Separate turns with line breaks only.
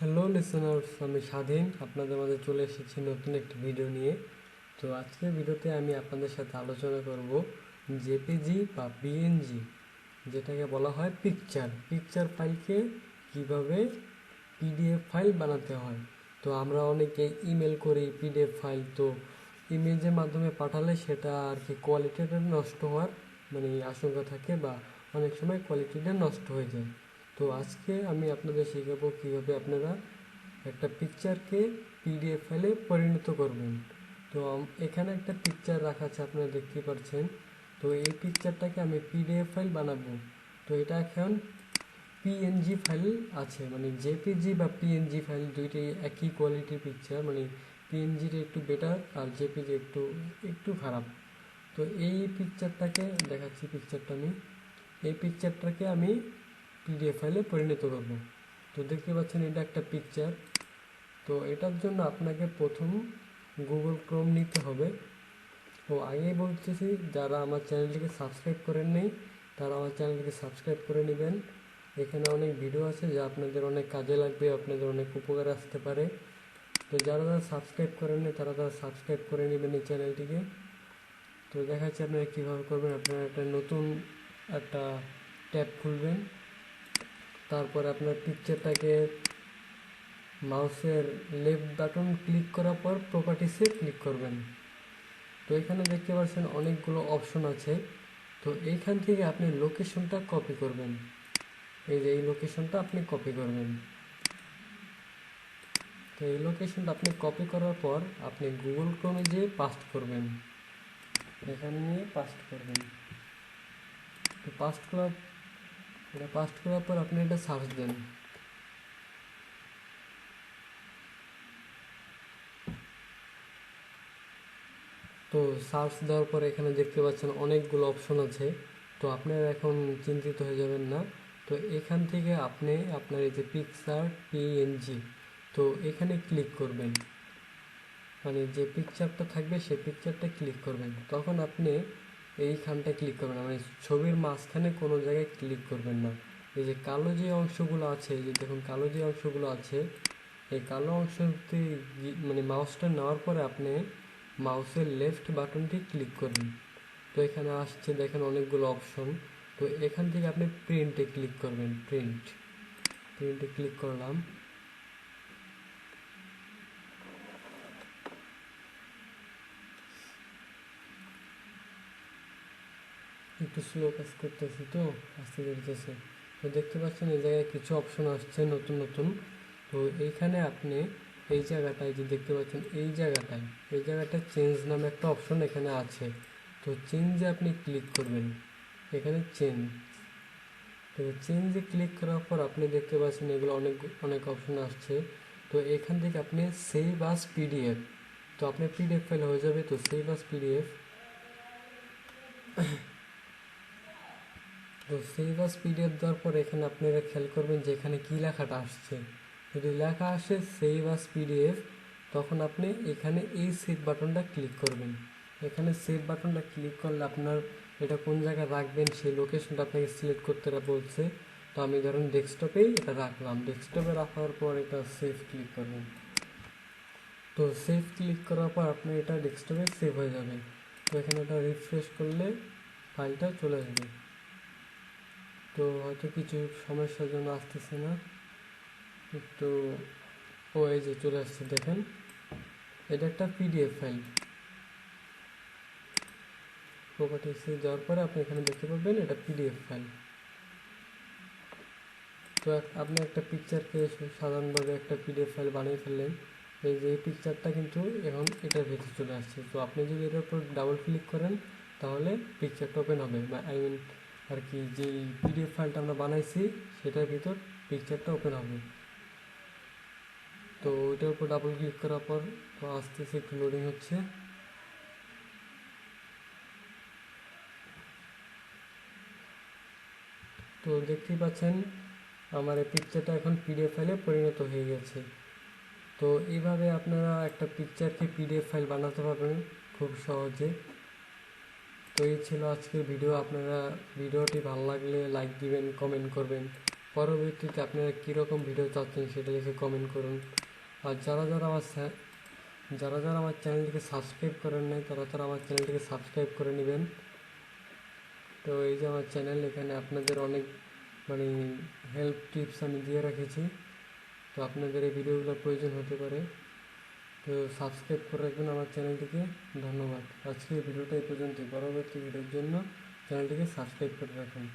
Hello listeners, আমি স্বাধীন আপনাদের মাঝে চলে এসেছি নতুন একটি ভিডিও নিয়ে। তো আজকের ভিডিওতে আমি আপনাদের সাথে আলোচনা করব জেপিজি বা পিএনজি, যেটাকে বলা হয় পিকচার ফাইলকে কিভাবে পিডিএফ ফাইল বানাতে হয়। তো আমরা অনেকে ইমেল করি পিডিএফ ফাইল, তো ইমেজের মাধ্যমে পাঠালে সেটা আর কি কোয়ালিটিটা নষ্ট হওয়ার আশঙ্কা থাকে, বা অনেক সময় কোয়ালিটিটা নষ্ট হয়ে যায়। তো আজকে আমি আপনাদের শেখাবো কীভাবে আপনারা একটা পিকচারকে পিডিএফ ফাইলে পরিণত করবেন। তো এখানে একটা পিকচার রাখা আছে, আপনারা দেখতে পাচ্ছেন। তো এই পিকচারটাকে আমি পিডিএফ ফাইল বানাবো। তো এটা এখন পিএনজি ফাইল আছে, জেপিজি বা পিএনজি ফাইল দুইটাই একই কোয়ালিটির পিকচার, পিএনজিটা একটু বেটার আর জেপিজি একটু একটু খারাপ। তো এই পিকচারটাকে দেখাচ্ছি, এই পিকচারটাকে আমি পিডিএফ ফাইলে পরিণত করব। তো দেখতে পাচ্ছেন এটা একটা পিকচার। তো এটার জন্য আপনাকে প্রথম গুগল ক্রোম নিতে হবে। তো আগেই বলতেছি, যারা আমার চ্যানেলটিকে সাবস্ক্রাইব করেন নেই তারা আমার চ্যানেলটিকে সাবস্ক্রাইব করে নেবেন। এখানে অনেক ভিডিও আছে যা আপনাদের অনেক কাজে লাগবে, আপনাদের অনেক উপকার আসতে পারে। তো যারা সাবস্ক্রাইব করেন নেই তারা সাবস্ক্রাইব করে নেবেন এই চ্যানেলটিকে। তো দেখাচ্ছি আপনারা কীভাবে করবেন। আপনারা নতুন একটা ট্যাব খুলবেন, তারপরে আপনার পিকচারটাকে মাউসের লেফট বাটন ক্লিক করার পর প্রপার্টিসে ক্লিক করবেন। তো এখানে দেখতে পাচ্ছেন অনেকগুলো অপশন আছে। তো এইখান থেকে আপনি লোকেশনটা কপি করবেন, এই যে এই লোকেশনটা আপনি কপি করবেন। তো এই লোকেশনটা আপনি কপি করার পর আপনি গুগল ক্রোমে যেয়ে পাস্ট করবেন, এখানে নিয়ে পাস্ট করবেন। তো পাস্ট করার পর আপনি এটা সার্চ দেন। তো সার্চ দেওয়ার পরে এখানে দেখতে পাচ্ছেন অনেকগুলো অপশন আছে। তো আপনারা এখন চিন্তিত হয়ে যাবেন না। তো এখান থেকে আপনি আপনার এই যে পিকচার পিএনজি, তো এখানে ক্লিক করবেন, যে পিকচারটা থাকবে সেই পিকচারটা ক্লিক করবেন। তখন আপনি এইখানটা ক্লিক করবেন, ছবির মাঝখানে কোনো জায়গায় ক্লিক করবেন না। এই যে কালো যে অংশগুলো আছে, এই যে দেখুন কালো যে অংশগুলো আছে, এই কালো অংশতে মাউসটা নেওয়ার পরে আপনি মাউসের লেফট বাটনটি ক্লিক করবেন। তো এখানে আসছে দেখেন অনেকগুলো অপশন। তো এখান থেকে আপনি প্রিন্টে ক্লিক করবেন, প্রিন্টে ক্লিক করলাম। একটু স্লো কাজ করতেছি, তো আস্তে করতেছে। তো দেখতে পাচ্ছেন এই জায়গায় কিছু অপশন আসছে নতুন নতুন। তো এইখানে আপনি এই জায়গাটায় যে দেখতে পাচ্ছেন এই জায়গাটায় চেঞ্জ নামে একটা অপশন এখানে আছে। তো চেঞ্জে আপনি ক্লিক করবেন, এখানে তো চেঞ্জে ক্লিক করার পর আপনি দেখতে পাচ্ছেন এগুলো অনেক অনেক অপশন আসছে। তো এখান থেকে আপনি সেভ আস পিডিএফ, তো আপনার পিডিএফ ফাইল হয়ে যাবে। তো সেভ আস পিডিএফ, তো সেভ আস পিডিএফ দেওয়ার পর এখানে আপনারা খেয়াল করবেন যে এখানে কী লেখাটা আসছে। যদি লেখা আসে সেভ আস পিডিএফ, তখন আপনি এখানে এই সেভ বাটনটা ক্লিক করবেন। এখানে সেভ বাটনটা ক্লিক করলে আপনার এটা কোন জায়গায় রাখবেন সেই লোকেশনটা আপনাকে সিলেক্ট করতে বলছে। তো আমি ধরেন ডেস্কটপেই এটা রাখলাম, ডেস্কটপে রাখার পর এটা সেভ ক্লিক করবেন। তো সেভ ক্লিক করার পর আপনার এটা ডেস্কটপে সেভ হয়ে যাবে। তো এখানে এটা রিফ্রেশ করলে ফাইলটা চলে আসবে। তো হয়তো কিছু সমস্যার জন্য আসতেছে না একটু। এই যে চলে আসছে, দেখেন এটা একটা পিডিএফ ফাইল। প্রপার্টিসে যাওয়ার পরে আপনি এখানে দেখতে পাবেন এটা পিডিএফ ফাইল। তো আপনি একটা পিকচারকে সাধারণভাবে একটা পিডিএফ ফাইল বানিয়ে ফেললেন। এই যে এই পিকচারটা কিন্তু এখন এটার ভেতরে চলে আসছে। তো আপনি যদি এটার উপর ডাবল ক্লিক করেন তাহলে পিকচারটা ওপেন হবে, আর কি যেই পিডিএফ ফাইলটা আমরা বানাইছি সেটার ভিতর পিকচারটা ওপেন হবে। তো ওইটার উপর ডাবল ক্লিক করার পর তো আস্তে একটু লোডিং হচ্ছে। তো দেখতেই পাচ্ছেন আমার এই পিকচারটা এখন পিডিএফ ফাইলে পরিণত হয়ে গেছে। তো এইভাবে আপনারা একটা পিকচারকে পিডিএফ ফাইল বানাতে পারবেন খুব সহজে। তো এই ছিল আজকের ভিডিও। আপনারা ভিডিওটি ভালো লাগলে লাইক দিবেন, কমেন্ট করবেন। পরবর্তীতে আপনারা কীরকম ভিডিও চাচ্ছেন সেটা লিখে কমেন্ট করুন। আর যারা যারা আমার চ্যানেলটিকে সাবস্ক্রাইব করেন নাই তারা আমার চ্যানেলটিকে সাবস্ক্রাইব করে নেবেন। তো এই যে আমার চ্যানেল, এখানে আপনাদের অনেক মানে হেল্প টিপস আমি দিয়ে রেখেছি, তো আপনাদের এই ভিডিওগুলো প্রয়োজন হতে পারে, তো সাবস্ক্রাইব করে রাখবেন আমার চ্যানেলটিকে। ধন্যবাদ। আজকে ভিডিওটা এই পর্যন্তই। পরবর্তী ভিডিওর জন্য চ্যানেলটিকে সাবস্ক্রাইব করে রাখুন।